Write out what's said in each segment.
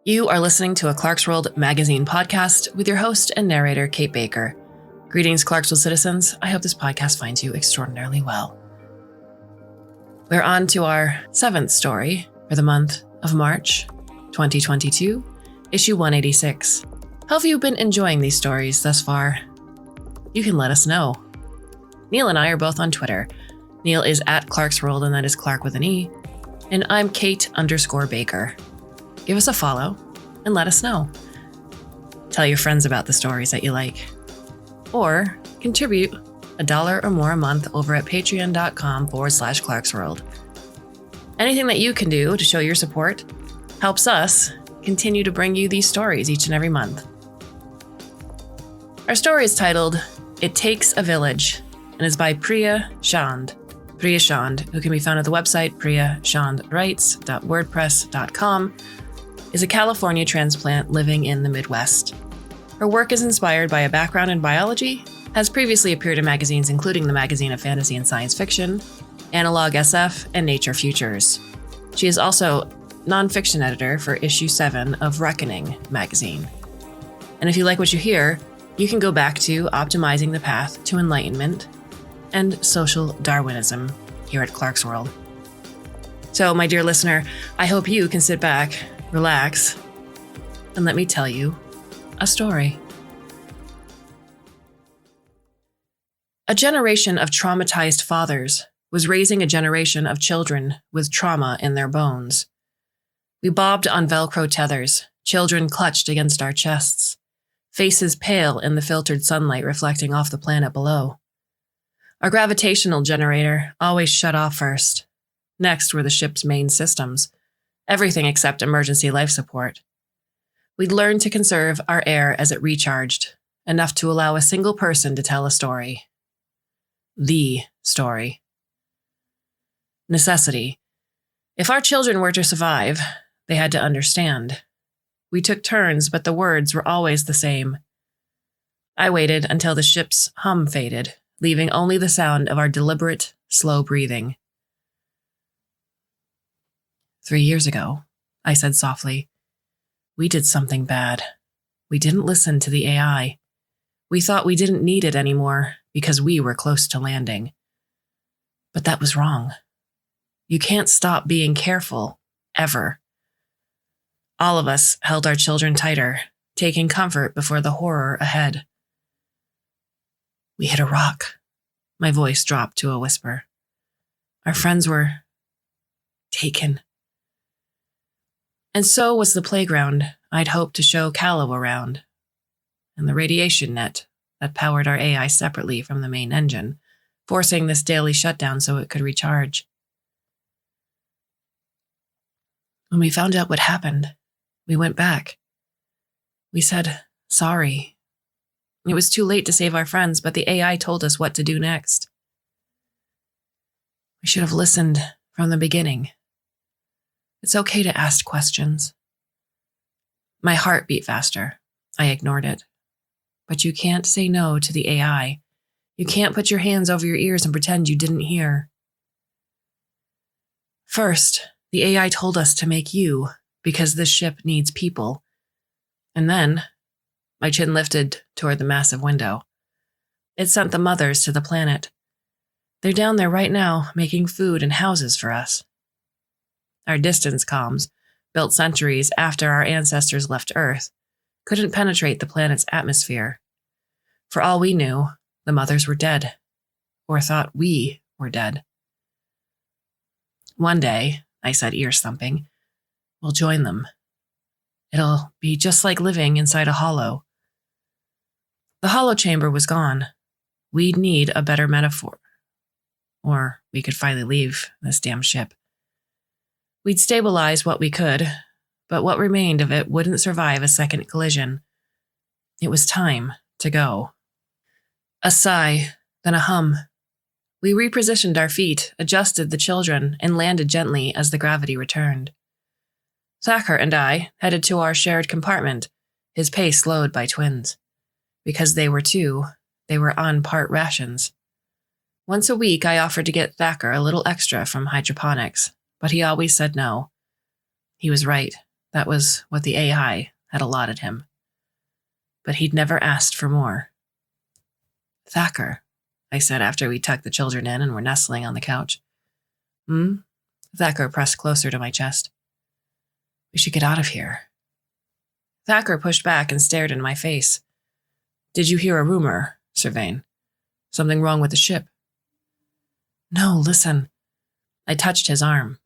You are listening to a Clarkesworld Magazine podcast with your host and narrator, Kate Baker. Greetings, Clarksville citizens. I hope this podcast finds you extraordinarily well. We're on to our 7th story for the month of March 2022, issue 186. How have you been enjoying these stories thus far? You can let us know. Neil and I are both on Twitter. Neil is at Clarksworld, and that is Clark with an E. And I'm Kate_Baker. Give us a follow and let us know. Tell your friends about the stories that you like. Or contribute $1 or more a month over at patreon.com/Clarksworld. Anything that you can do to show your support helps us continue to bring you these stories each and every month. Our story is titled, It Takes a Village, and is by Priya Chand. Priya Chand, who can be found at the website priyachandwrites.wordpress.com, is a California transplant living in the Midwest. Her work is inspired by a background in biology, has previously appeared in magazines including the Magazine of Fantasy and Science Fiction, Analog SF, and Nature Futures. She is also nonfiction editor for issue 7 of Reckoning magazine. And if you like what you hear, you can go back to Optimizing the Path to Enlightenment and Social Darwinism here at Clarkesworld. So, my dear listener, I hope you can sit back, relax, and let me tell you a story. A generation of traumatized fathers was raising a generation of children with trauma in their bones. We bobbed on Velcro tethers, children clutched against our chests, faces pale in the filtered sunlight reflecting off the planet below. Our gravitational generator always shut off first. Next were the ship's main systems, everything except emergency life support. We'd learned to conserve our air as it recharged, enough to allow a single person to tell a story. The story. Necessity. If our children were to survive, they had to understand. We took turns, but the words were always the same. I waited until the ship's hum faded, leaving only the sound of our deliberate, slow breathing. 3 years ago, I said softly, we did something bad. We didn't listen to the AI. We thought we didn't need it anymore because we were close to landing. But that was wrong. You can't stop being careful, ever. All of us held our children tighter, taking comfort before the horror ahead. We hit a rock. My voice dropped to a whisper. Our friends were taken. And so was the playground I'd hoped to show Callow around, and the radiation net that powered our AI separately from the main engine, forcing this daily shutdown so it could recharge. When we found out what happened, we went back. We said, sorry. It was too late to save our friends, but the AI told us what to do next. We should have listened from the beginning. It's okay to ask questions. My heart beat faster. I ignored it. But you can't say no to the AI. You can't put your hands over your ears and pretend you didn't hear. First, the AI told us to make you, because this ship needs people. And then, my chin lifted toward the massive window. It sent the mothers to the planet. They're down there right now, making food and houses for us. Our distance comms, built centuries after our ancestors left Earth, couldn't penetrate the planet's atmosphere. For all we knew, the mothers were dead, or thought we were dead. One day, I said, ear-thumping, we'll join them. It'll be just like living inside a hollow. The hollow chamber was gone. We'd need a better metaphor. Or we could finally leave this damn ship. We'd stabilize what we could, but what remained of it wouldn't survive a second collision. It was time to go. A sigh, then a hum. We repositioned our feet, adjusted the children, and landed gently as the gravity returned. Thacker and I headed to our shared compartment, his pace slowed by twins. Because they were two, they were on part rations. Once a week, I offered to get Thacker a little extra from hydroponics, but he always said no. He was right. That was what the AI had allotted him. But he'd never asked for more. Thacker, I said after we tucked the children in and were nestling on the couch. Thacker pressed closer to my chest. We should get out of here. Thacker pushed back and stared in my face. Did you hear a rumor, Sylvain? Something wrong with the ship? No, listen. I touched his arm.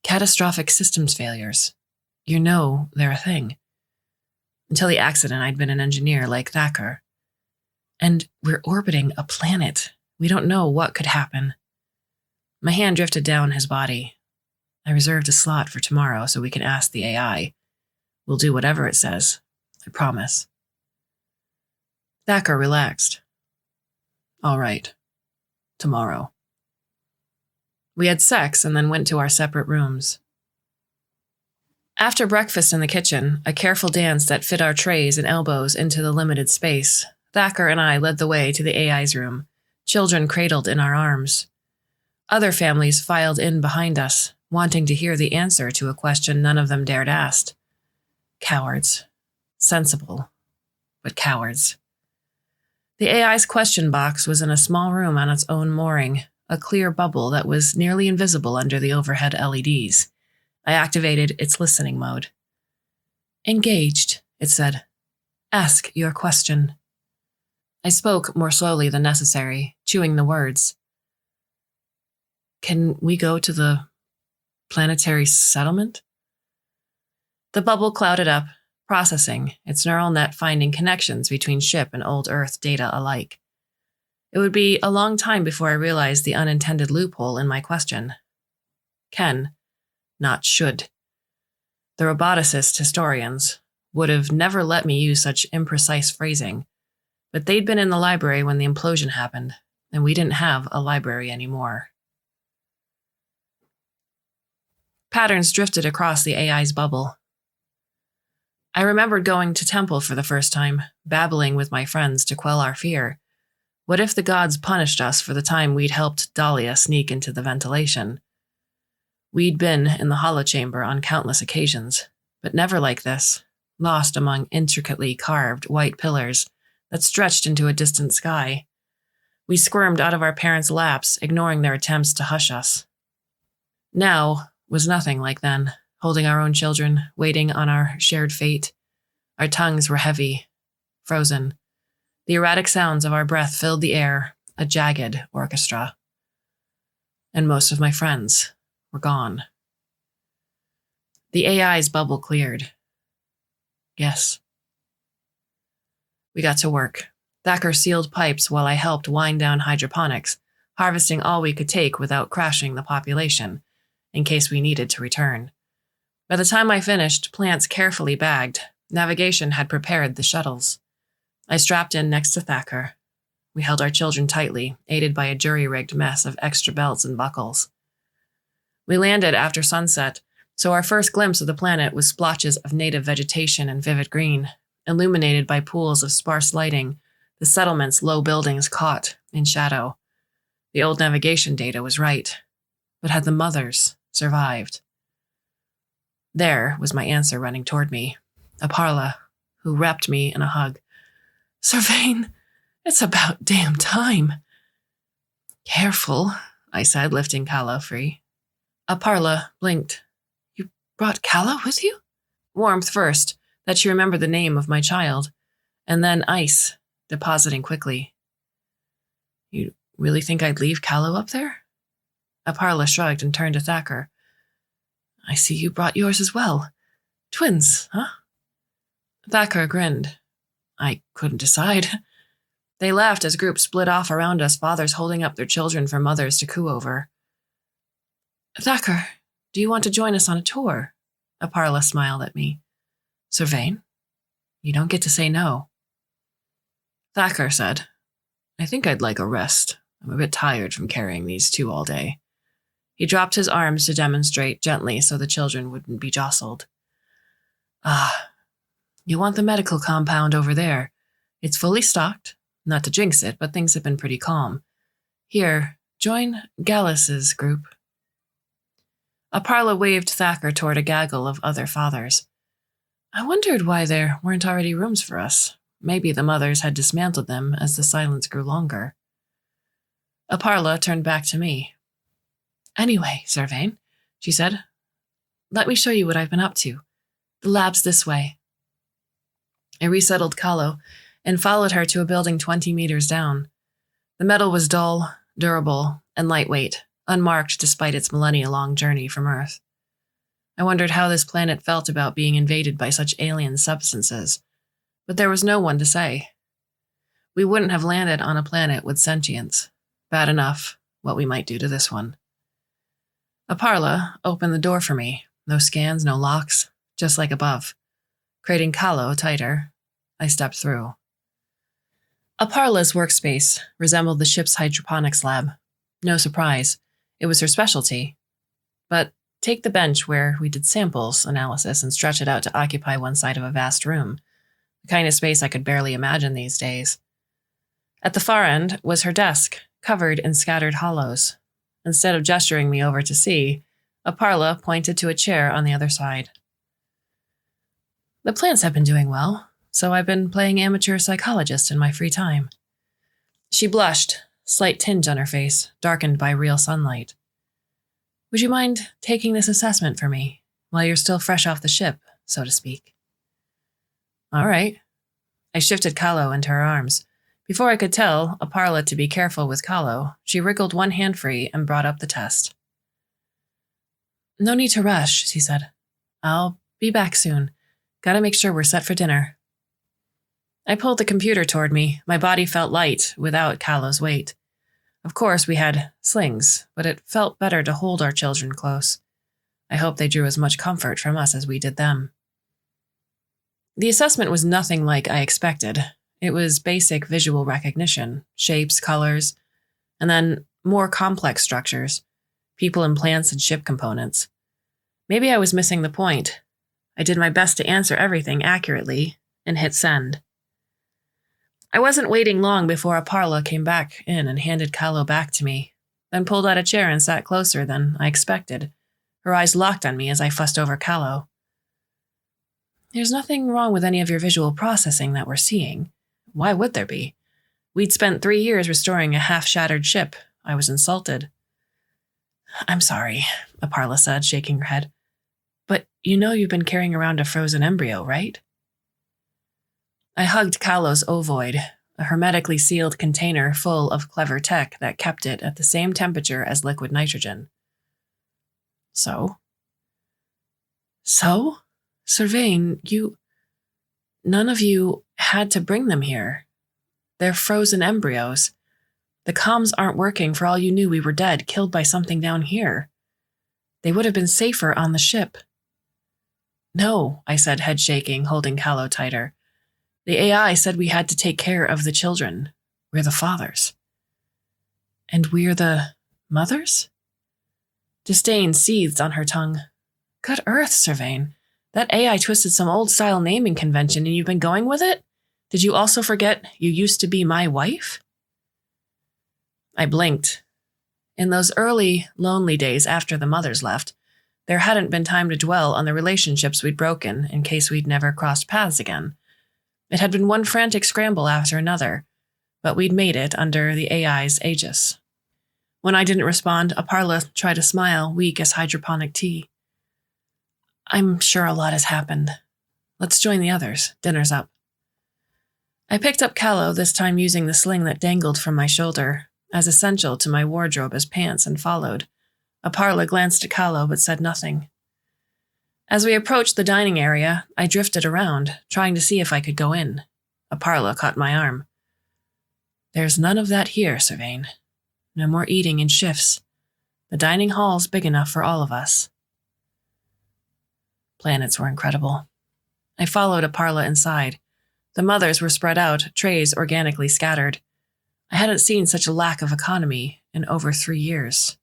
Catastrophic systems failures. You know they're a thing. Until the accident, I'd been an engineer like Thacker. And we're orbiting a planet. We don't know what could happen. My hand drifted down his body. I reserved a slot for tomorrow so we can ask the AI. We'll do whatever it says. I promise. Thacker relaxed. All right. Tomorrow. We had sex and then went to our separate rooms. After breakfast in the kitchen, a careful dance that fit our trays and elbows into the limited space, Thacker and I led the way to the AI's room, children cradled in our arms. Other families filed in behind us, wanting to hear the answer to a question none of them dared ask. Cowards. Sensible, but cowards. The AI's question box was in a small room on its own mooring, a clear bubble that was nearly invisible under the overhead LEDs. I activated its listening mode. Engaged, it said. Ask your question. I spoke more slowly than necessary, chewing the words. Can we go to the planetary settlement? The bubble clouded up, processing, its neural net finding connections between ship and old Earth data alike. It would be a long time before I realized the unintended loophole in my question. Can, not should. The roboticist historians would have never let me use such imprecise phrasing, but they'd been in the library when the implosion happened, and we didn't have a library anymore. Patterns drifted across the AI's bubble. I remembered going to temple for the first time, babbling with my friends to quell our fear. What if the gods punished us for the time we'd helped Dahlia sneak into the ventilation? We'd been in the holochamber on countless occasions, but never like this, lost among intricately carved white pillars that stretched into a distant sky. We squirmed out of our parents' laps, ignoring their attempts to hush us. Now was nothing like then, holding our own children, waiting on our shared fate. Our tongues were heavy, frozen. The erratic sounds of our breath filled the air, a jagged orchestra. And most of my friends were gone. The AI's bubble cleared. Yes. We got to work. Thacker sealed pipes while I helped wind down hydroponics, harvesting all we could take without crashing the population, in case we needed to return. By the time I finished, plants carefully bagged, navigation had prepared the shuttles. I strapped in next to Thacker. We held our children tightly, aided by a jury-rigged mess of extra belts and buckles. We landed after sunset, so our first glimpse of the planet was splotches of native vegetation and vivid green, illuminated by pools of sparse lighting, the settlement's low buildings caught in shadow. The old navigation data was right, but had the mothers survived? There was my answer running toward me, Aparla, who wrapped me in a hug. Sylvain, it's about damn time. Careful, I said, lifting Kala free. Aparla blinked. You brought Kala with you? Warmth first, that she remembered the name of my child, and then ice, depositing quickly. You really think I'd leave Kala up there? Aparla shrugged and turned to Thacker. I see you brought yours as well. Twins, huh? Thacker grinned. I couldn't decide. They laughed as groups split off around us, fathers holding up their children for mothers to coo over. Thacker, do you want to join us on a tour? Aparla smiled at me. Sylvain, you don't get to say no. Thacker said, I think I'd like a rest. I'm a bit tired from carrying these two all day. He dropped his arms to demonstrate gently so the children wouldn't be jostled. You want the medical compound over there. It's fully stocked. Not to jinx it, but things have been pretty calm. Here, join Gallus's group. Aparla waved Thacker toward a gaggle of other fathers. I wondered why there weren't already rooms for us. Maybe the mothers had dismantled them as the silence grew longer. Aparla turned back to me. Anyway, Sirvain, she said, let me show you what I've been up to. The lab's this way. I resettled Kahlo and followed her to a building 20 meters down. The metal was dull, durable, and lightweight, unmarked despite its millennia-long journey from Earth. I wondered how this planet felt about being invaded by such alien substances, but there was no one to say. We wouldn't have landed on a planet with sentience. Bad enough what we might do to this one. Aparla opened the door for me. No scans, no locks, just like above. Creating Kahlo tighter, I stepped through. Aparla's workspace resembled the ship's hydroponics lab. No surprise, it was her specialty. But take the bench where we did samples analysis and stretch it out to occupy one side of a vast room, the kind of space I could barely imagine these days. At the far end was her desk, covered in scattered hollows. Instead of gesturing me over to see, Aparla pointed to a chair on the other side. The plants have been doing well, so I've been playing amateur psychologist in my free time. She blushed, slight tinge on her face, darkened by real sunlight. Would you mind taking this assessment for me, while you're still fresh off the ship, so to speak? All right. I shifted Kahlo into her arms. Before I could tell Aparla to be careful with Kahlo, she wriggled one hand free and brought up the test. No need to rush, she said. I'll be back soon. Gotta make sure we're set for dinner. I pulled the computer toward me. My body felt light without Kahlo's weight. Of course, we had slings, but it felt better to hold our children close. I hope they drew as much comfort from us as we did them. The assessment was nothing like I expected. It was basic visual recognition, shapes, colors, and then more complex structures, people and plants and ship components. Maybe I was missing the point. I did my best to answer everything accurately and hit send. I wasn't waiting long before Aparla came back in and handed Kahlo back to me, then pulled out a chair and sat closer than I expected. Her eyes locked on me as I fussed over Kahlo. There's nothing wrong with any of your visual processing that we're seeing. Why would there be? We'd spent 3 years restoring a half-shattered ship. I was insulted. I'm sorry, Aparla said, shaking her head. But you know you've been carrying around a frozen embryo, right? I hugged Kahlo's ovoid, a hermetically sealed container full of clever tech that kept it at the same temperature as liquid nitrogen. So? Sirvain, none of you had to bring them here. They're frozen embryos. The comms aren't working. For all you knew, we were dead, killed by something down here. They would have been safer on the ship. No, I said, head shaking, holding Kahlo tighter. The AI said we had to take care of the children. We're the fathers. And we're the mothers? Disdain seethed on her tongue. Good earth, Sirvain. That AI twisted some old-style naming convention and you've been going with it? Did you also forget you used to be my wife? I blinked. In those early, lonely days after the mothers left, there hadn't been time to dwell on the relationships we'd broken in case we'd never crossed paths again. It had been one frantic scramble after another, but we'd made it under the AI's aegis. When I didn't respond, Aparla tried to smile, weak as hydroponic tea. I'm sure a lot has happened. Let's join the others. Dinner's up. I picked up Kahlo, this time using the sling that dangled from my shoulder, as essential to my wardrobe as pants, and followed. Aparla glanced at Kahlo but said nothing. As we approached the dining area, I drifted around, trying to see if I could go in. Aparla caught my arm. There's none of that here, Sirvain. No more eating in shifts. The dining hall's big enough for all of us. Planets were incredible. I followed Aparla inside. The mothers were spread out, trays organically scattered. I hadn't seen such a lack of economy in over 3 years.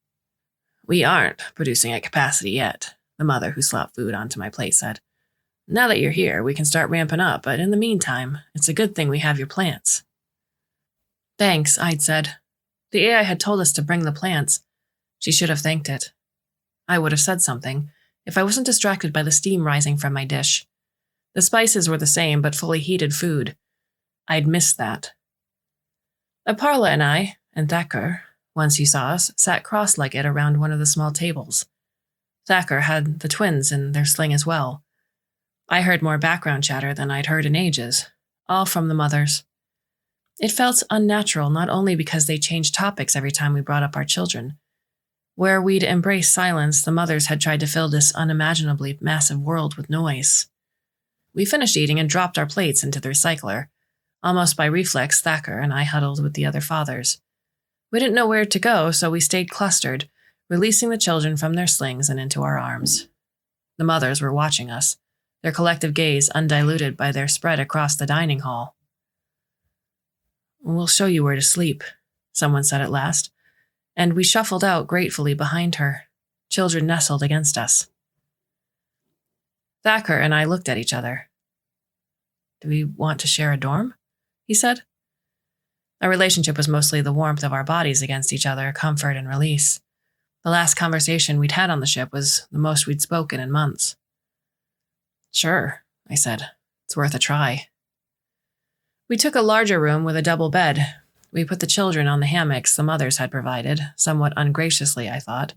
We aren't producing at capacity yet, the mother who slopped food onto my plate said. Now that you're here, we can start ramping up, but in the meantime, it's a good thing we have your plants. Thanks, I'd said. The AI had told us to bring the plants. She should have thanked it. I would have said something, if I wasn't distracted by the steam rising from my dish. The spices were the same, but fully heated food. I'd missed that. Aparla and I, and Thacker, once he saw us, sat cross-legged around one of the small tables. Thacker had the twins in their sling as well. I heard more background chatter than I'd heard in ages, all from the mothers. It felt unnatural, not only because they changed topics every time we brought up our children. Where we'd embraced silence, the mothers had tried to fill this unimaginably massive world with noise. We finished eating and dropped our plates into the recycler. Almost by reflex, Thacker and I huddled with the other fathers. We didn't know where to go, so we stayed clustered, releasing the children from their slings and into our arms. The mothers were watching us, their collective gaze undiluted by their spread across the dining hall. "We'll show you where to sleep," someone said at last, and we shuffled out gratefully behind her, children nestled against us. Thacker and I looked at each other. "Do we want to share a dorm?" he said. Our relationship was mostly the warmth of our bodies against each other, comfort and release. The last conversation we'd had on the ship was the most we'd spoken in months. "Sure," I said. "It's worth a try." We took a larger room with a double bed. We put the children on the hammocks the mothers had provided, somewhat ungraciously, I thought.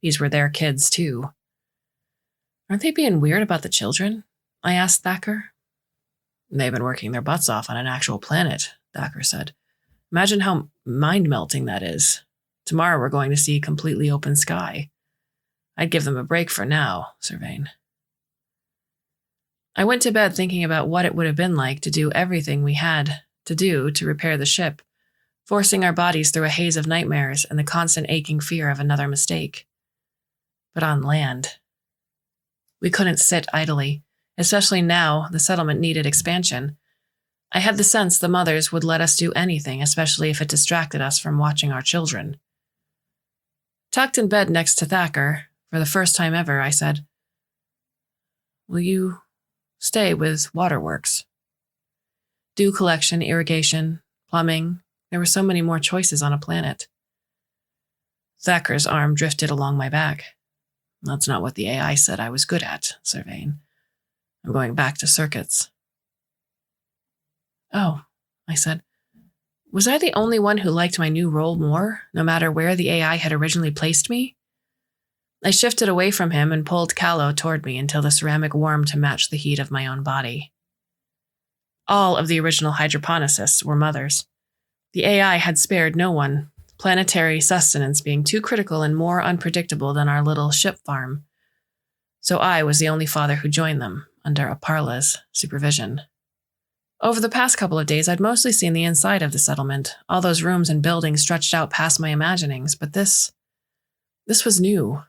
These were their kids, too. "Aren't they being weird about the children?" I asked Thacker. "They've been working their butts off on an actual planet," Thacker said. "Imagine how mind-melting that is. Tomorrow we're going to see completely open sky. I'd give them a break for now, Sylvain." I went to bed thinking about what it would have been like to do everything we had to do to repair the ship, forcing our bodies through a haze of nightmares and the constant aching fear of another mistake. But on land, we couldn't sit idly, especially now the settlement needed expansion. I had the sense the mothers would let us do anything, especially if it distracted us from watching our children. Tucked in bed next to Thacker, for the first time ever, I said, "Will you stay with waterworks? Dew collection, irrigation, plumbing. There were so many more choices on a planet." Thacker's arm drifted along my back. "That's not what the AI said I was good at, Sylvain. I'm going back to circuits." "Oh," I said. "Was I the only one who liked my new role more, no matter where the AI had originally placed me?" I shifted away from him and pulled Callow toward me until the ceramic warmed to match the heat of my own body. All of the original hydroponicists were mothers. The AI had spared no one, planetary sustenance being too critical and more unpredictable than our little ship farm. So I was the only father who joined them, under Aparla's supervision. Over the past couple of days, I'd mostly seen the inside of the settlement, all those rooms and buildings stretched out past my imaginings, but this was new.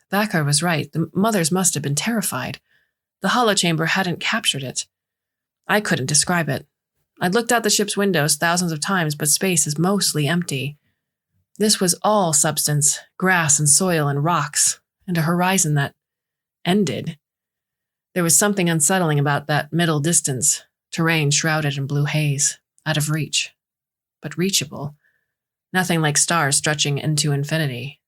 Thacker was right. The mothers must have been terrified. The holochamber hadn't captured it. I couldn't describe it. I'd looked out the ship's windows thousands of times, but space is mostly empty. This was all substance, grass and soil and rocks, and a horizon that ended. There was something unsettling about that middle distance, terrain shrouded in blue haze, out of reach, but reachable. Nothing like stars stretching into infinity.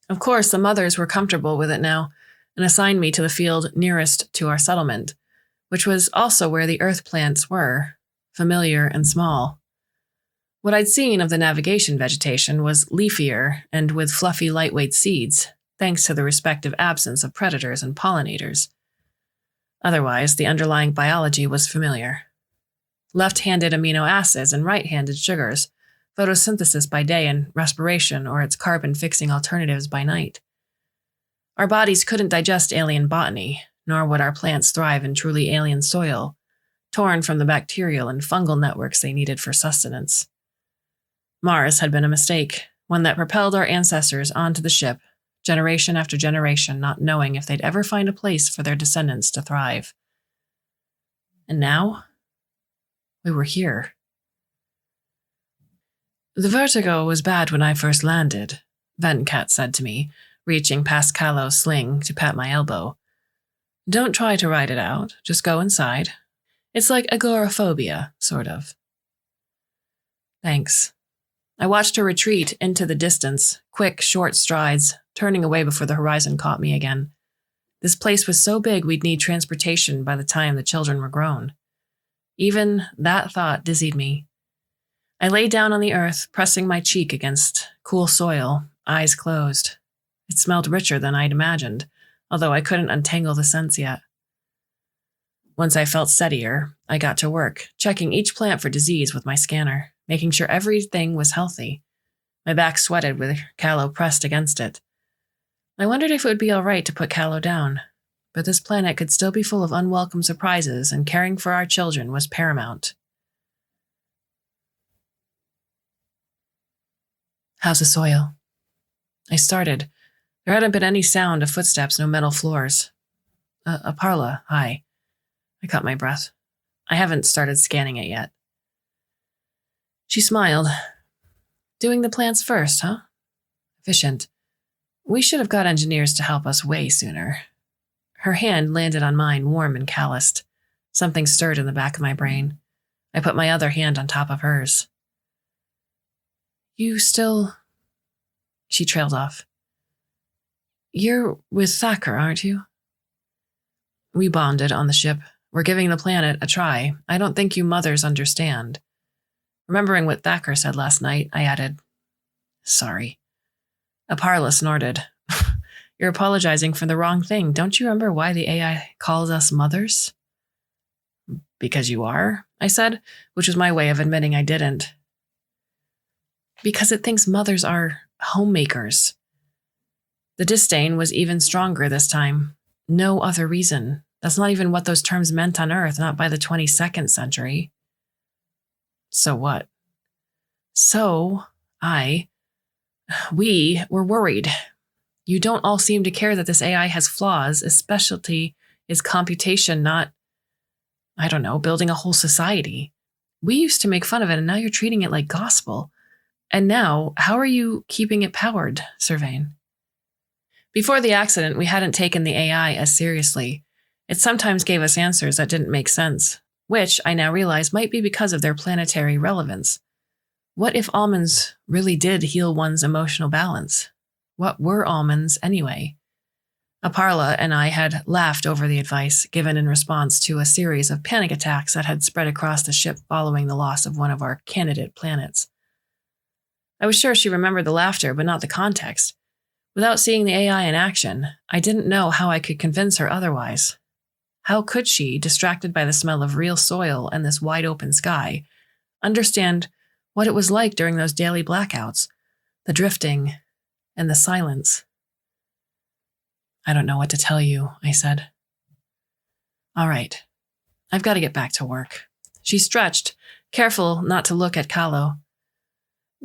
Of course, the mothers were comfortable with it now and assigned me to the field nearest to our settlement, which was also where the earth plants were, familiar and small. What I'd seen of the navigation vegetation was leafier and with fluffy, lightweight seeds, thanks to the respective absence of predators and pollinators. Otherwise, the underlying biology was familiar. Left-handed amino acids and right-handed sugars, photosynthesis by day and respiration or its carbon-fixing alternatives by night. Our bodies couldn't digest alien botany, nor would our plants thrive in truly alien soil, torn from the bacterial and fungal networks they needed for sustenance. Mars had been a mistake, one that propelled our ancestors onto the ship, generation after generation, not knowing if they'd ever find a place for their descendants to thrive. And now, we were here. "The vertigo was bad when I first landed," Venkat said to me, reaching past Callow's sling to pat my elbow. "Don't try to ride it out, just go inside. It's like agoraphobia, sort of." Thanks. I watched her retreat into the distance, quick, short strides, turning away before the horizon caught me again. This place was so big we'd need transportation by the time the children were grown. Even that thought dizzied me. I lay down on the earth, pressing my cheek against cool soil, eyes closed. It smelled richer than I'd imagined, although I couldn't untangle the scents yet. Once I felt steadier, I got to work, checking each plant for disease with my scanner, making sure everything was healthy. My back sweated with Callow pressed against it. I wondered if it would be all right to put Callow down, but this planet could still be full of unwelcome surprises, and caring for our children was paramount. How's the soil? I started. There hadn't been any sound of footsteps, no metal floors. Aparla, hi. I caught my breath. I haven't started scanning it yet. She smiled. Doing the plants first, huh? Efficient. We should have got engineers to help us way sooner. Her hand landed on mine, warm and calloused. Something stirred in the back of my brain. I put my other hand on top of hers. You still... She trailed off. You're with Thacker, aren't you? We bonded on the ship. We're giving the planet a try. I don't think you mothers understand. Remembering what Thacker said last night, I added, sorry. Aparla snorted. You're apologizing for the wrong thing. Don't you remember why the AI calls us mothers? Because you are, I said, which was my way of admitting I didn't. Because it thinks mothers are homemakers. The disdain was even stronger this time. No other reason. That's not even what those terms meant on Earth, not by the 22nd century. So what? So, we were worried. You don't all seem to care that this AI has flaws. Its specialty is computation, not, building a whole society. We used to make fun of it, and now you're treating it like gospel. And now, how are you keeping it powered, Sirvain? Before the accident, we hadn't taken the AI as seriously. It sometimes gave us answers that didn't make sense, which I now realize might be because of their planetary relevance. What if almonds really did heal one's emotional balance? What were almonds anyway? Aparla and I had laughed over the advice given in response to a series of panic attacks that had spread across the ship following the loss of one of our candidate planets. I was sure she remembered the laughter, but not the context. Without seeing the AI in action, I didn't know how I could convince her otherwise. How could she, distracted by the smell of real soil and this wide-open sky, understand what it was like during those daily blackouts, the drifting, and the silence? I don't know what to tell you, I said. All right, I've got to get back to work. She stretched, careful not to look at Callow.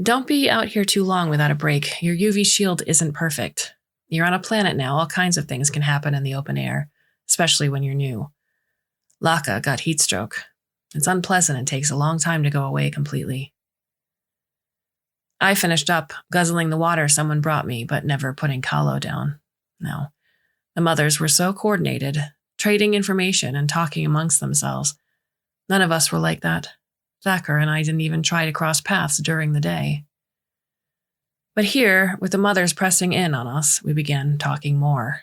Don't be out here too long without a break. Your UV shield isn't perfect. You're on a planet now. All kinds of things can happen in the open air, especially when you're new. Laka got heat stroke. It's unpleasant and takes a long time to go away completely. I finished up, guzzling the water someone brought me, but never putting Callow down. No. The mothers were so coordinated, trading information and talking amongst themselves. None of us were like that. Thacker and I didn't even try to cross paths during the day. But here, with the mothers pressing in on us, we began talking more.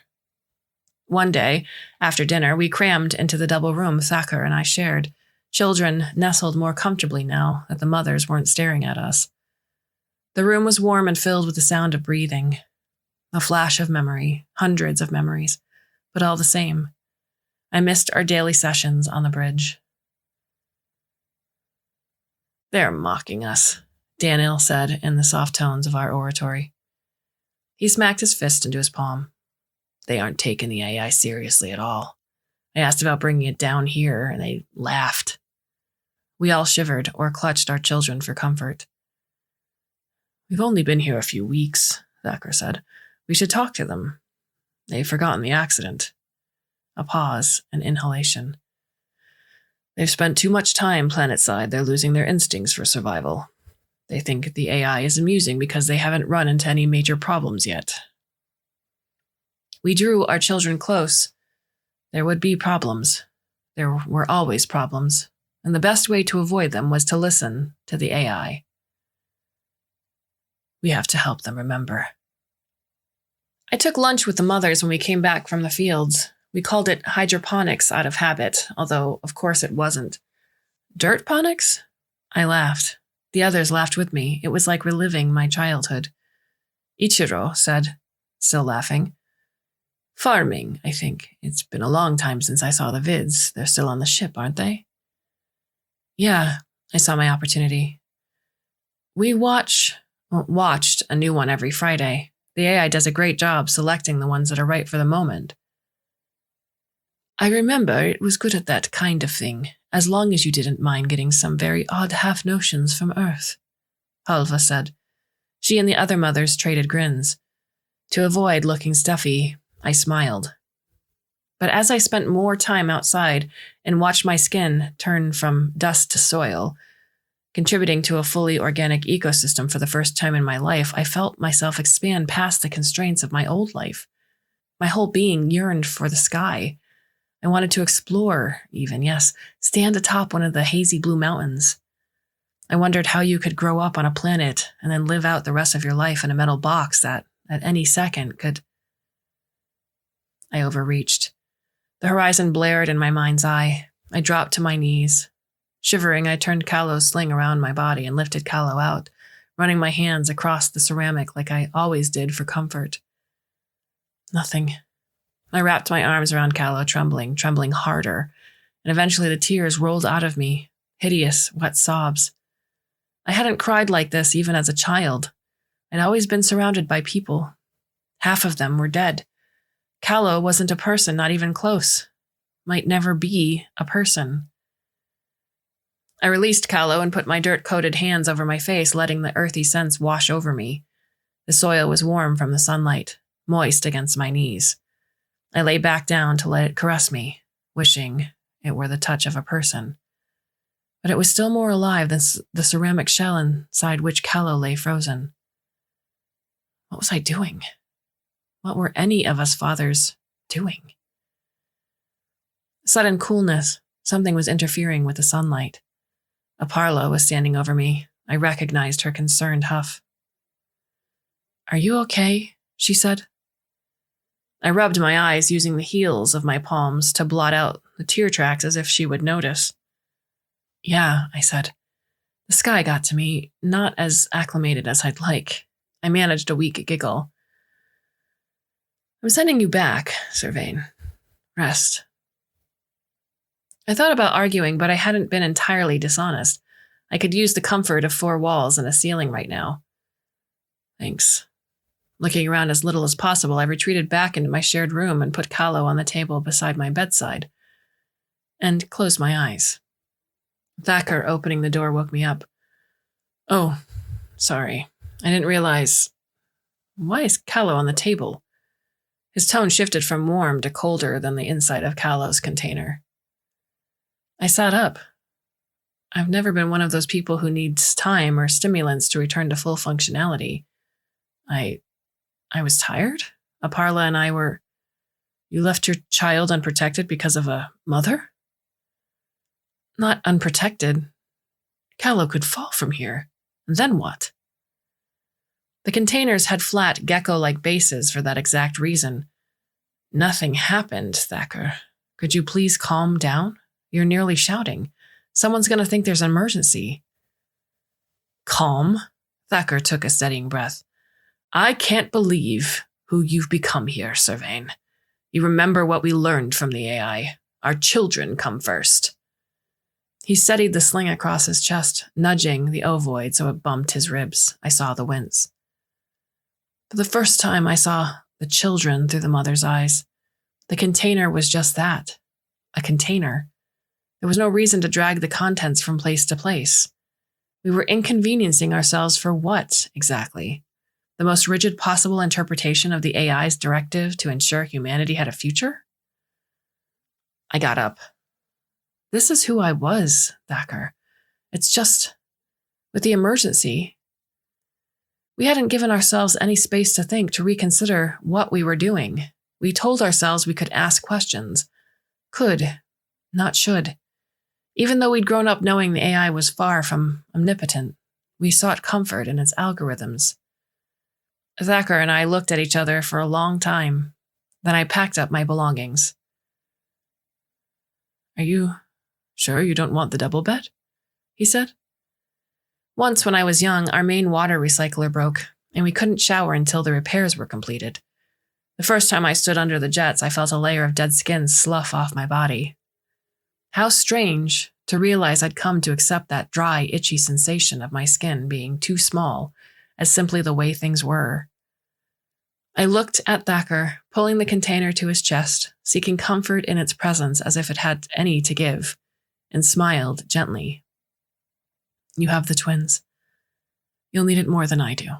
One day, after dinner, we crammed into the double room Thacker and I shared. Children nestled more comfortably now that the mothers weren't staring at us. The room was warm and filled with the sound of breathing. A flash of memory, hundreds of memories, but all the same. I missed our daily sessions on the bridge. They're mocking us, Daniel said in the soft tones of our oratory. He smacked his fist into his palm. They aren't taking the AI seriously at all. I asked about bringing it down here, and they laughed. We all shivered or clutched our children for comfort. We've only been here a few weeks, Thacker said. We should talk to them. They've forgotten the accident. A pause, an inhalation. They've spent too much time planetside. They're losing their instincts for survival. They think the AI is amusing because they haven't run into any major problems yet. We drew our children close. There would be problems. There were always problems, and the best way to avoid them was to listen to the AI. We have to help them remember. I took lunch with the mothers when we came back from the fields. We called it hydroponics out of habit, although, of course, it wasn't. Dirtponics? I laughed. The others laughed with me. It was like reliving my childhood. Ichiro said, still laughing. Farming, I think. It's been a long time since I saw the vids. They're still on the ship, aren't they? Yeah, I saw my opportunity. We watched a new one every Friday. The AI does a great job selecting the ones that are right for the moment. I remember it was good at that kind of thing, as long as you didn't mind getting some very odd half-notions from Earth, Halva said. She and the other mothers traded grins. To avoid looking stuffy, I smiled. But as I spent more time outside and watched my skin turn from dust to soil, contributing to a fully organic ecosystem for the first time in my life, I felt myself expand past the constraints of my old life. My whole being yearned for the sky. I wanted to explore, even, yes, stand atop one of the hazy blue mountains. I wondered how you could grow up on a planet and then live out the rest of your life in a metal box that, at any second, could... I overreached. The horizon blared in my mind's eye. I dropped to my knees. Shivering, I turned Kalo's sling around my body and lifted Kalo out, running my hands across the ceramic like I always did for comfort. Nothing. I wrapped my arms around Kalo, trembling harder, and eventually the tears rolled out of me, hideous, wet sobs. I hadn't cried like this even as a child. I'd always been surrounded by people. Half of them were dead. Kalo wasn't a person, not even close. Might never be a person. I released Kalo and put my dirt-coated hands over my face, letting the earthy scents wash over me. The soil was warm from the sunlight, moist against my knees. I lay back down to let it caress me, wishing it were the touch of a person. But it was still more alive than the ceramic shell inside which Kalo lay frozen. What was I doing? What were any of us fathers doing? Sudden coolness. Something was interfering with the sunlight. Aparla was standing over me. I recognized her concerned huff. Are you okay? She said. I rubbed my eyes using the heels of my palms to blot out the tear tracks as if she would notice. Yeah, I said. The sky got to me, not as acclimated as I'd like. I managed a weak giggle. I'm sending you back, Sylvain. Rest. I thought about arguing, but I hadn't been entirely dishonest. I could use the comfort of 4 walls and a ceiling right now. Thanks. Looking around as little as possible, I retreated back into my shared room and put Kalo on the table beside my bedside, and closed my eyes. Thacker opening the door woke me up. Oh, sorry. I didn't realize... Why is Kalo on the table? His tone shifted from warm to colder than the inside of Kalo's container. I sat up. I've never been one of those people who needs time or stimulants to return to full functionality. I was tired? Aparla and I were... You left your child unprotected because of a mother? Not unprotected. Kalo could fall from here. And then what? The containers had flat, gecko-like bases for that exact reason. Nothing happened, Thacker. Could you please calm down? You're nearly shouting. Someone's going to think there's an emergency. Calm? Thacker took a steadying breath. I can't believe who you've become here, Sylvain. You remember what we learned from the AI. Our children come first. He steadied the sling across his chest, nudging the ovoid so it bumped his ribs. I saw the wince. For the first time, I saw the children through the mother's eyes. The container was just that, a container. There was no reason to drag the contents from place to place. We were inconveniencing ourselves for what, exactly? The most rigid possible interpretation of the AI's directive to ensure humanity had a future? I got up. This is who I was, Thacker. It's just, with the emergency, we hadn't given ourselves any space to think, to reconsider what we were doing. We told ourselves we could ask questions. Could, not should. Even though we'd grown up knowing the AI was far from omnipotent, we sought comfort in its algorithms. Thacker and I looked at each other for a long time. Then I packed up my belongings. "Are you sure you don't want the double bed?" he said. "Once when I was young, our main water recycler broke, and we couldn't shower until the repairs were completed. The first time I stood under the jets, I felt a layer of dead skin slough off my body. How strange to realize I'd come to accept that dry, itchy sensation of my skin being too small as simply the way things were. I looked at Thacker, pulling the container to his chest, seeking comfort in its presence as if it had any to give, and smiled gently. "You have the twins. You'll need it more than I do."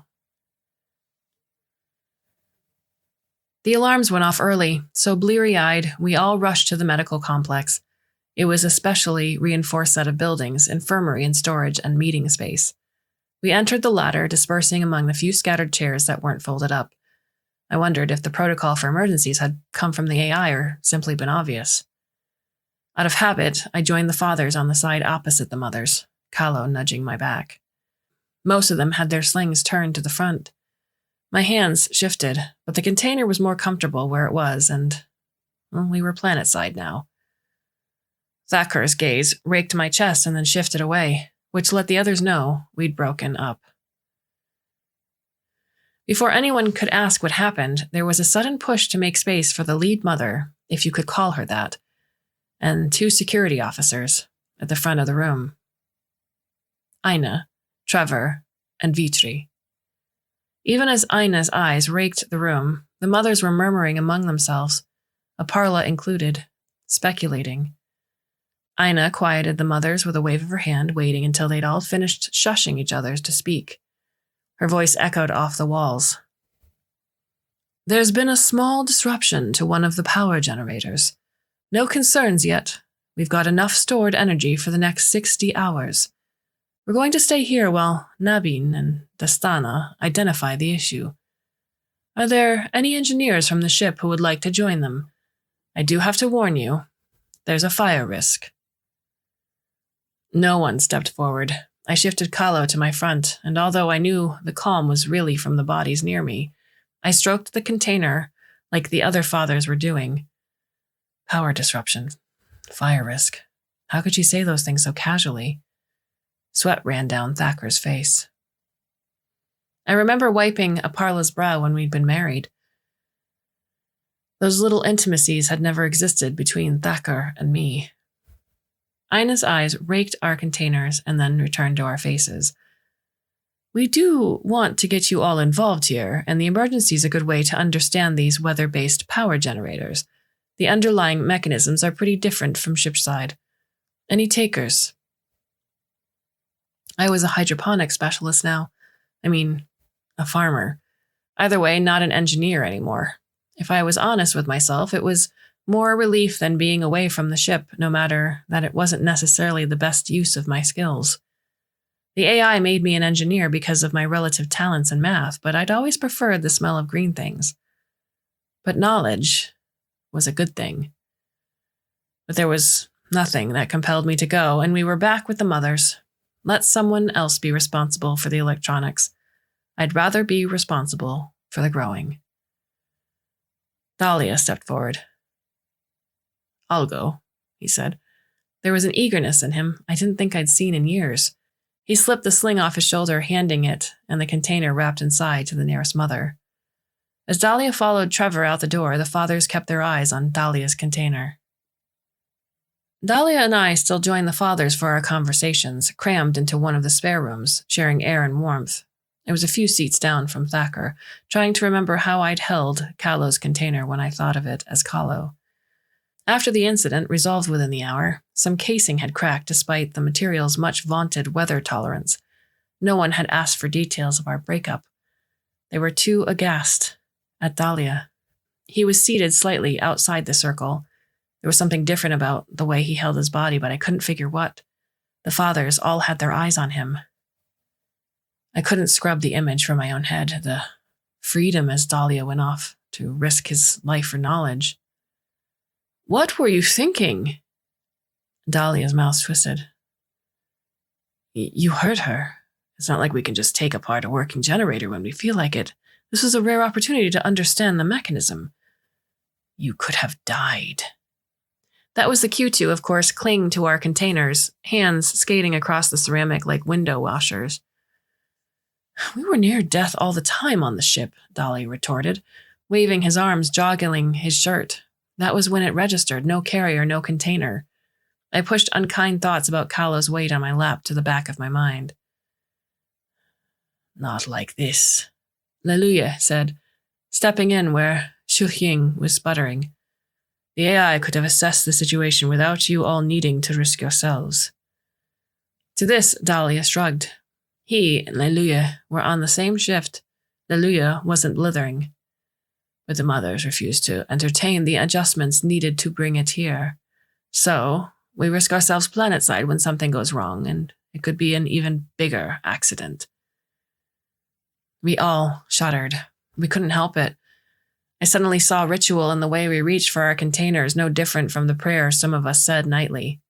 The alarms went off early, so bleary-eyed, we all rushed to the medical complex. It was a specially reinforced set of buildings, infirmary and storage and meeting space. We entered the latter, dispersing among the few scattered chairs that weren't folded up. I wondered if the protocol for emergencies had come from the AI or simply been obvious. Out of habit, I joined the fathers on the side opposite the mothers, Kahlo nudging my back. Most of them had their slings turned to the front. My hands shifted, but the container was more comfortable where it was, and we were planet-side now. Thacker's gaze raked my chest and then shifted away, which let the others know we'd broken up. Before anyone could ask what happened, there was a sudden push to make space for the lead mother, if you could call her that, and 2 security officers at the front of the room. Aina, Trevor, and Vitri. Even as Aina's eyes raked the room, the mothers were murmuring among themselves, Aparla included, speculating. Aina quieted the mothers with a wave of her hand, waiting until they'd all finished shushing each other to speak. Her voice echoed off the walls. "There's been a small disruption to one of the power generators. No concerns yet. We've got enough stored energy for the next 60 hours. We're going to stay here while Nabin and Dastana identify the issue. Are there any engineers from the ship who would like to join them? I do have to warn you, there's a fire risk." No one stepped forward. I shifted Kahlo to my front, and although I knew the calm was really from the bodies near me, I stroked the container like the other fathers were doing. Power disruption. Fire risk. How could she say those things so casually? Sweat ran down Thacker's face. I remember wiping Aparla's brow when we'd been married. Those little intimacies had never existed between Thacker and me. Aina's eyes raked our containers and then returned to our faces. "We do want to get you all involved here, and the emergency is a good way to understand these weather-based power generators. The underlying mechanisms are pretty different from shipside. Any takers?" I was a hydroponic specialist now. A farmer. Either way, not an engineer anymore. If I was honest with myself, it was more a relief than being away from the ship, no matter that it wasn't necessarily the best use of my skills. The AI made me an engineer because of my relative talents in math, but I'd always preferred the smell of green things. But knowledge was a good thing. But there was nothing that compelled me to go, and we were back with the mothers. Let someone else be responsible for the electronics. I'd rather be responsible for the growing. Dahlia stepped forward. "I'll go," he said. There was an eagerness in him I didn't think I'd seen in years. He slipped the sling off his shoulder, handing it, and the container wrapped inside to the nearest mother. As Dahlia followed Trevor out the door, the fathers kept their eyes on Dahlia's container. Dahlia and I still joined the fathers for our conversations, crammed into one of the spare rooms, sharing air and warmth. It was a few seats down from Thacker, trying to remember how I'd held Kahlo's container when I thought of it as Kahlo. After the incident, resolved within the hour, some casing had cracked despite the material's much-vaunted weather tolerance. No one had asked for details of our breakup. They were too aghast at Dahlia. He was seated slightly outside the circle. There was something different about the way he held his body, but I couldn't figure what. The fathers all had their eyes on him. I couldn't scrub the image from my own head, the freedom as Dahlia went off to risk his life for knowledge. "What were you thinking?" Dahlia's mouth twisted. You heard her. It's not like we can just take apart a working generator when we feel like it. This was a rare opportunity to understand the mechanism. You could have died. That was the cue to, of course, cling to our containers, hands skating across the ceramic like window washers. We were near death all the time on the ship, Dolly retorted, waving his arms, joggling his shirt. That was when it registered, no carrier, no container. I pushed unkind thoughts about Kalo's weight on my lap to the back of my mind. Not like this, Leluya said, stepping in where Xu Ying was sputtering. The AI could have assessed the situation without you all needing to risk yourselves. To this, Dahlia shrugged. He and Leluya were on the same shift. Leluya wasn't blithering. But the mothers refused to entertain the adjustments needed to bring it here. So, we risk ourselves planetside when something goes wrong, and it could be an even bigger accident. We all shuddered. We couldn't help it. I suddenly saw ritual in the way we reached for our containers, no different from the prayers some of us said nightly.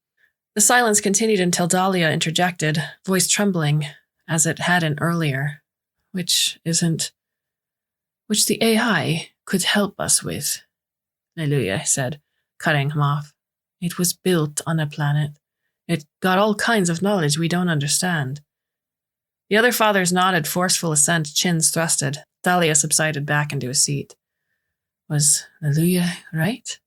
The silence continued until Dahlia interjected, voice trembling, as it hadn't earlier. Which the AI could help us with, Leluya said, cutting him off. It was built on a planet. It got all kinds of knowledge we don't understand. The other fathers nodded forceful assent, chins thrusted. Dahlia subsided back into a seat. Was Leluya right?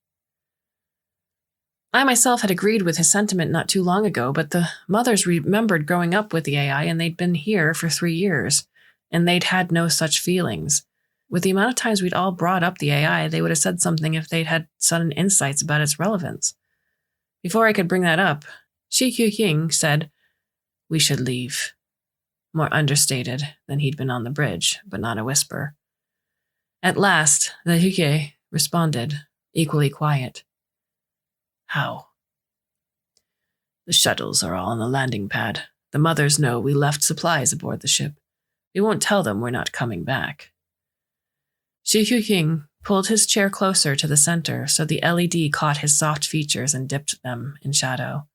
I myself had agreed with his sentiment not too long ago, but the mothers remembered growing up with the AI, and they'd been here for 3 years, and they'd had no such feelings. With the amount of times we'd all brought up the AI, they would have said something if they'd had sudden insights about its relevance. Before I could bring that up, Xu Ying said, "We should leave." More understated than he'd been on the bridge, but not a whisper. At last, the Huke responded, equally quiet. How? The shuttles are all on the landing pad. The mothers know we left supplies aboard the ship. We won't tell them we're not coming back. Xu Ying pulled his chair closer to the center so the LED caught his soft features and dipped them in shadow.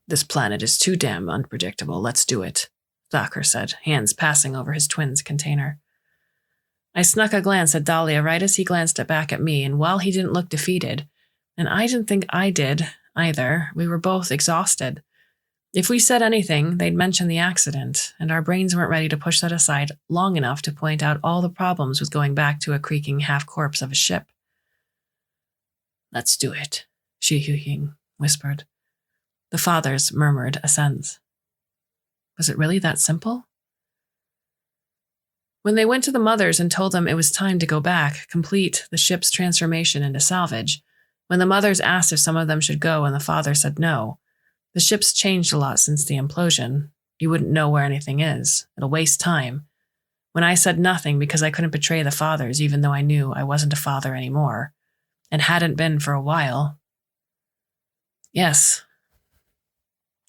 This planet is too damn unpredictable. Let's do it, Thacker said, hands passing over his twin's container. I snuck a glance at Dahlia right as he glanced back at me, and while he didn't look defeated, and I didn't think I did either, we were both exhausted. If we said anything, they'd mention the accident, and our brains weren't ready to push that aside long enough to point out all the problems with going back to a creaking half-corpse of a ship. Let's do it, Xu Ying whispered. The fathers murmured assents. Was it really that simple? When they went to the mothers and told them it was time to go back, complete the ship's transformation into salvage, when the mothers asked if some of them should go and the father said no, the ship's changed a lot since the implosion. You wouldn't know where anything is. It'll waste time. When I said nothing because I couldn't betray the fathers, even though I knew I wasn't a father anymore, and hadn't been for a while. Yes,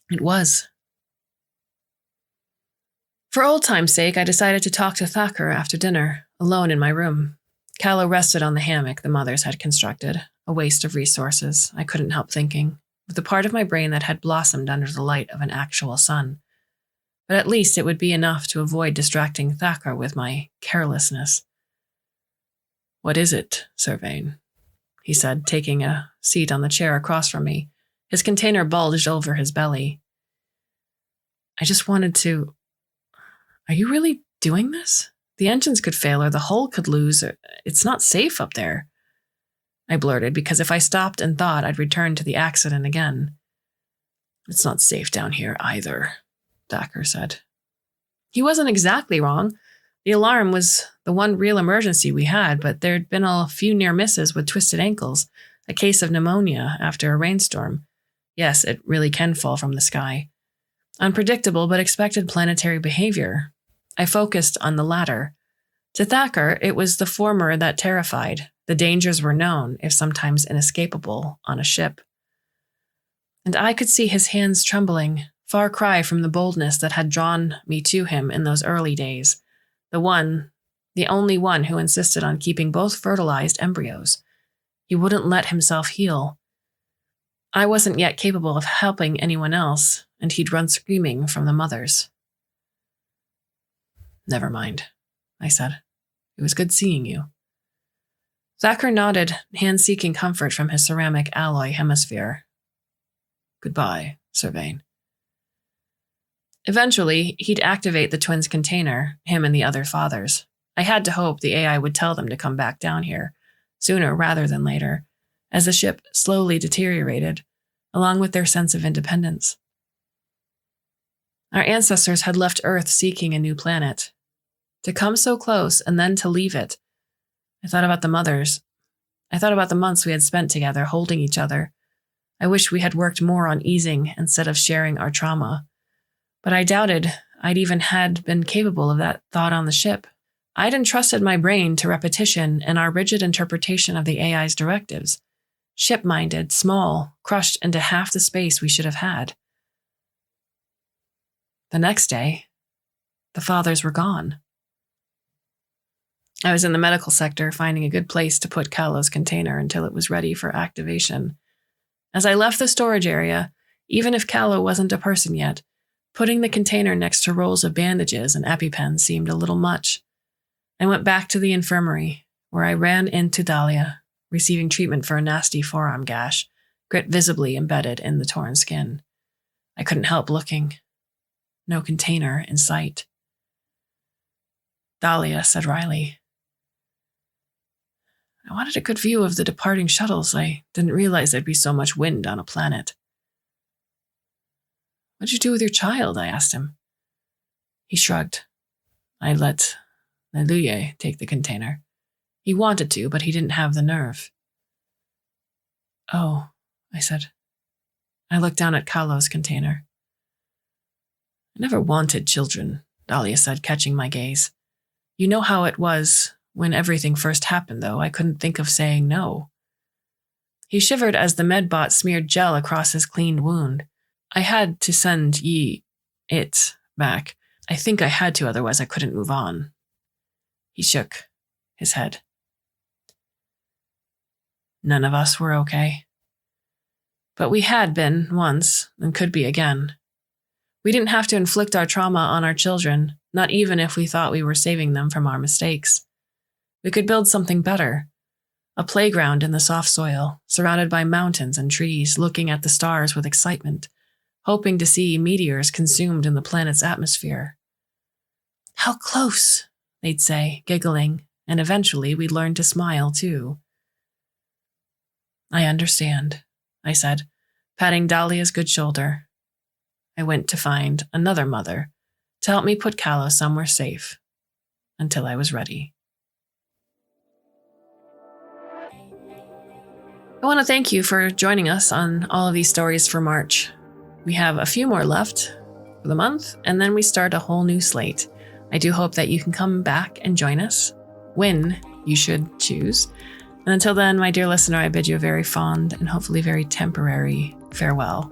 it was. For old time's sake, I decided to talk to Thacker after dinner, alone in my room. Kalo rested on the hammock the mothers had constructed, a waste of resources, I couldn't help thinking, with the part of my brain that had blossomed under the light of an actual sun. But at least it would be enough to avoid distracting Thacker with my carelessness. What is it, Sirvain? He said, taking a seat on the chair across from me. His container bulged over his belly. I just wanted to... Are you really doing this? The engines could fail or the hull could lose. It's not safe up there. I blurted, because if I stopped and thought, I'd return to the accident again. It's not safe down here either, Thacker said. He wasn't exactly wrong. The alarm was the one real emergency we had, but there'd been a few near misses with twisted ankles, a case of pneumonia after a rainstorm. Yes, it really can fall from the sky. Unpredictable but expected planetary behavior. I focused on the latter. To Thacker, it was the former that terrified. The dangers were known, if sometimes inescapable, on a ship. And I could see his hands trembling, far cry from the boldness that had drawn me to him in those early days. The only one who insisted on keeping both fertilized embryos. He wouldn't let himself heal. I wasn't yet capable of helping anyone else, and he'd run screaming from the mothers. Never mind, I said. It was good seeing you. Thacker nodded, hand-seeking comfort from his ceramic alloy hemisphere. Goodbye, Sir Vane. Eventually, he'd activate the twins' container, him and the other fathers. I had to hope the AI would tell them to come back down here, sooner rather than later, as the ship slowly deteriorated, along with their sense of independence. Our ancestors had left Earth seeking a new planet. To come so close and then to leave it. I thought about the mothers. I thought about the months we had spent together, holding each other. I wished we had worked more on easing instead of sharing our trauma. But I doubted I'd even had been capable of that thought on the ship. I'd entrusted my brain to repetition and our rigid interpretation of the AI's directives. Ship-minded, small, crushed into half the space we should have had. The next day, the fathers were gone. I was in the medical sector, finding a good place to put Callow's container until it was ready for activation. As I left the storage area, even if Callow wasn't a person yet, putting the container next to rolls of bandages and EpiPens seemed a little much. I went back to the infirmary, where I ran into Dahlia, receiving treatment for a nasty forearm gash, grit visibly embedded in the torn skin. I couldn't help looking. No container in sight. Dahlia said wryly, I wanted a good view of the departing shuttles. I didn't realize there'd be so much wind on a planet. What'd you do with your child? I asked him. He shrugged. I let Naluye take the container. He wanted to, but he didn't have the nerve. Oh, I said. I looked down at Callow's container. I never wanted children, Dahlia said, catching my gaze. You know how it was when everything first happened, though. I couldn't think of saying no. He shivered as the medbot smeared gel across his cleaned wound. I had to send it back. I think I had to, otherwise I couldn't move on. He shook his head. None of us were okay. But we had been once, and could be again. We didn't have to inflict our trauma on our children, not even if we thought we were saving them from our mistakes. We could build something better. A playground in the soft soil, surrounded by mountains and trees, looking at the stars with excitement, hoping to see meteors consumed in the planet's atmosphere. How close, they'd say, giggling, and eventually we'd learn to smile too. I understand, I said, patting Dahlia's good shoulder. I went to find another mother to help me put Callow somewhere safe until I was ready. I want to thank you for joining us on all of these stories for March. We have a few more left for the month, and then we start a whole new slate. I do hope that you can come back and join us when you should choose. And until then, my dear listener, I bid you a very fond and hopefully very temporary farewell.